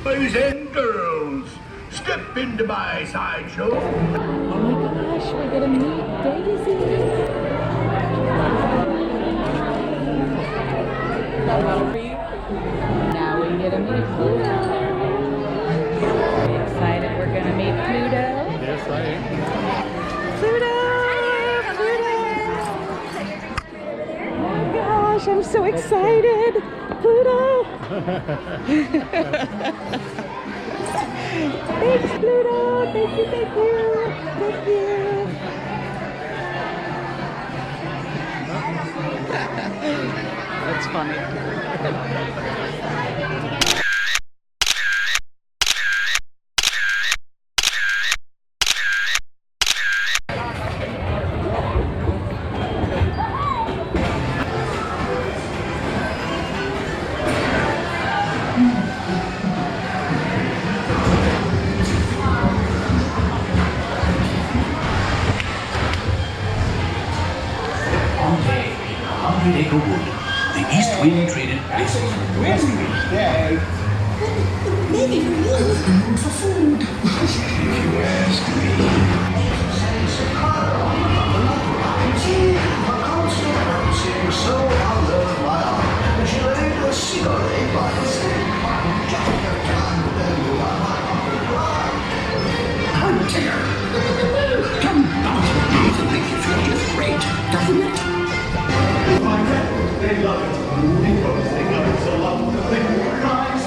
Boys and girls, step into my sideshow. Oh my gosh, we're gonna meet Daisy. Now we get to meet Pluto. Are you excited we're gonna meet Pluto? Yes, I am. Pluto! Pluto! Oh my gosh, I'm so excited! Pluto! Thanks, Pluto! Thank you, thank you! Thank you! That's funny. Acre Wood. The east wind traded places. Windy day. Maybe we're in the mood for food. If you ask me. So I love my aunt, and she laid a cigarette by the side. Oh dear. Come on. It makes you feel just great, doesn't it? My friends, they love it. Because they love it so long that they recognize.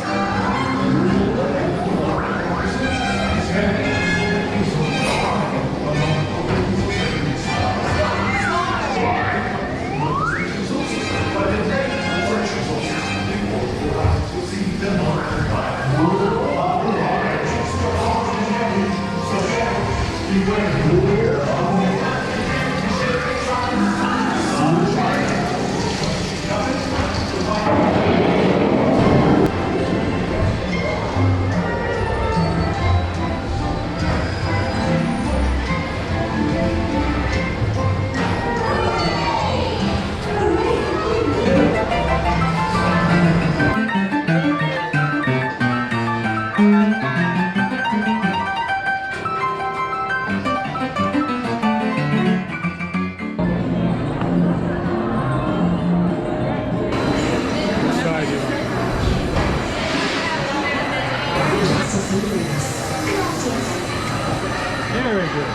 Very good.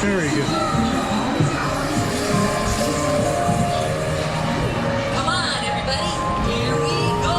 Very good. Come on, everybody. Here we go.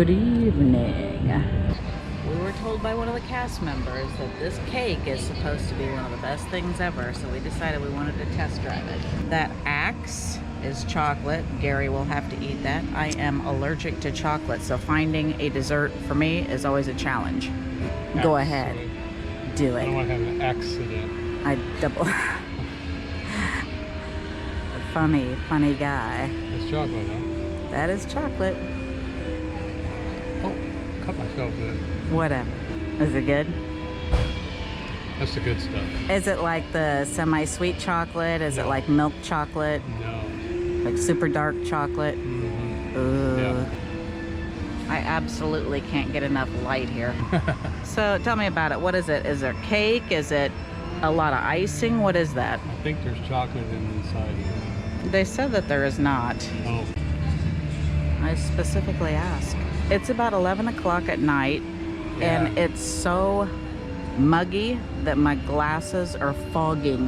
Good evening. We were told by one of the cast members that this cake is supposed to be one of the best things ever, so we decided we wanted to test drive it. That axe is chocolate. Gary will have to eat that. I am allergic to chocolate, so finding a dessert for me is always a challenge. Go ahead. Do I don't it. want to have an accident. I double... Funny guy. It's chocolate, huh? That is chocolate. Oh, cut myself with it. Whatever. Is it good? That's the good stuff. Is it like the semi-sweet chocolate? Is it like milk chocolate? No. Like super dark chocolate? Ooh. Yeah. I absolutely can't get enough light here. So tell me about it. What is it? Is there cake? Is it a lot of icing? What is that? I think there's chocolate inside here. They said that there is not. Oh. I specifically asked. It's about 11 o'clock at night, and it's so muggy that my glasses are fogging.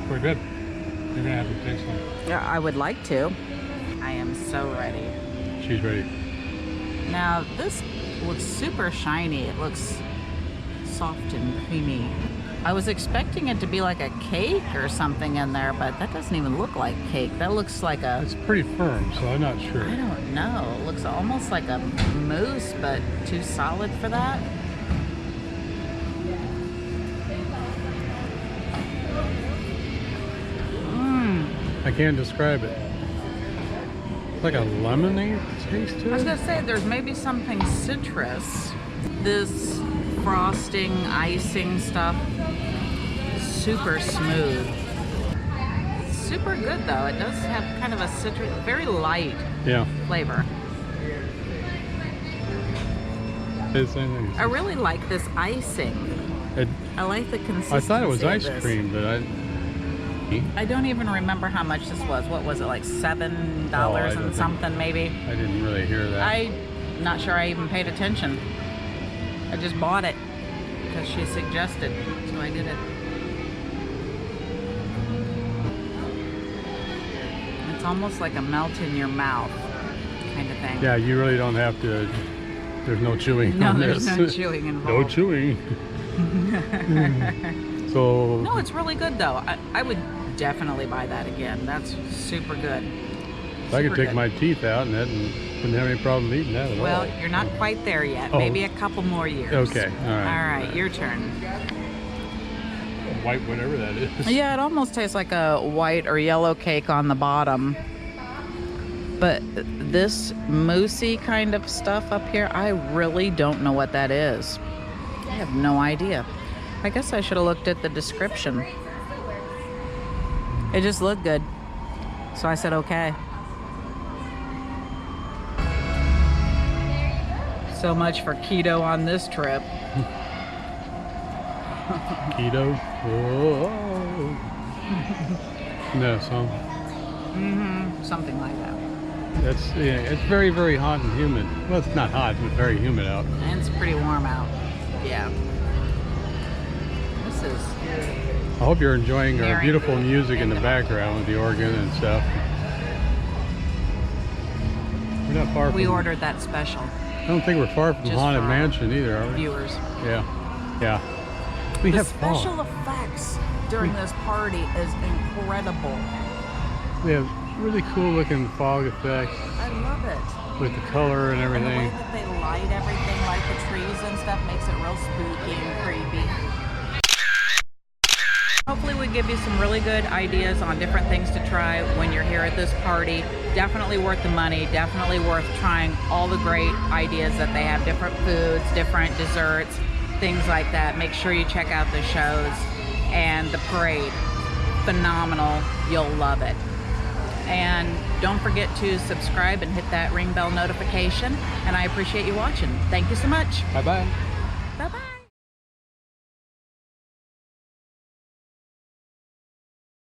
We're good. You're gonna have to taste some. Yeah, I would like to. I am so ready. She's ready. Now, this looks super shiny. It looks soft and creamy. I was expecting it to be like a cake or something in there, but that doesn't even look like cake. That looks like a... It's pretty firm, so I'm not sure. I don't know. It looks almost like a mousse, but too solid for that. I can't describe it. It's like a lemonade taste to I was it. gonna say, there's maybe something citrus. This frosting, icing stuff, super smooth. Super good though. It does have kind of a citrus, very light flavor. I really like this icing. I like the consistency. I thought it was ice of this. cream, but I don't even remember how much this was. What was it, like $7 and something maybe? I didn't really hear that. I'm not sure I even paid attention. I just bought it because she suggested, so I did it. It's almost like a melt in your mouth kind of thing. Yeah, you really don't have to. There's no chewing on this. No, there's no chewing involved. No chewing. So. No, it's really good though. I would definitely buy that again. That's super good. I could take my teeth out and that wouldn't have any problem eating that at all. Well, you're not quite there yet. Oh. Maybe a couple more years. Okay, all right. All right, your turn. White, whatever that is. Yeah, it almost tastes like a white or yellow cake on the bottom. But this moussey kind of stuff up here, I really don't know what that is. I have no idea. I guess I should have looked at the description. It just looked good. So I said, okay. So much for keto on this trip. Keto. Whoa. No, so. Something like that. That's it's very, very hot and humid. Well, it's not hot, but very humid out. And it's pretty warm out. Yeah. This is... I hope you're enjoying our Very beautiful good. music in the background with the organ and stuff. We're not far from... We ordered that special. I don't think we're far from Just Haunted for Mansion either, are we? Viewers. Yeah. Yeah. We The have special fog. effects during this party is incredible. We have really cool looking fog effects I love it. with the color and And the way everything. that they light everything, like the trees and stuff, makes it real spooky and creepy. Hopefully we give you some really good ideas on different things to try when you're here at this party. Definitely worth the money, definitely worth trying all the great ideas that they have, different foods, different desserts, things like that. Make sure you check out the shows and the parade. Phenomenal, you'll love it. And don't forget to subscribe and hit that ring bell notification, and I appreciate you watching. Thank you so much. Bye-bye. Bye-bye.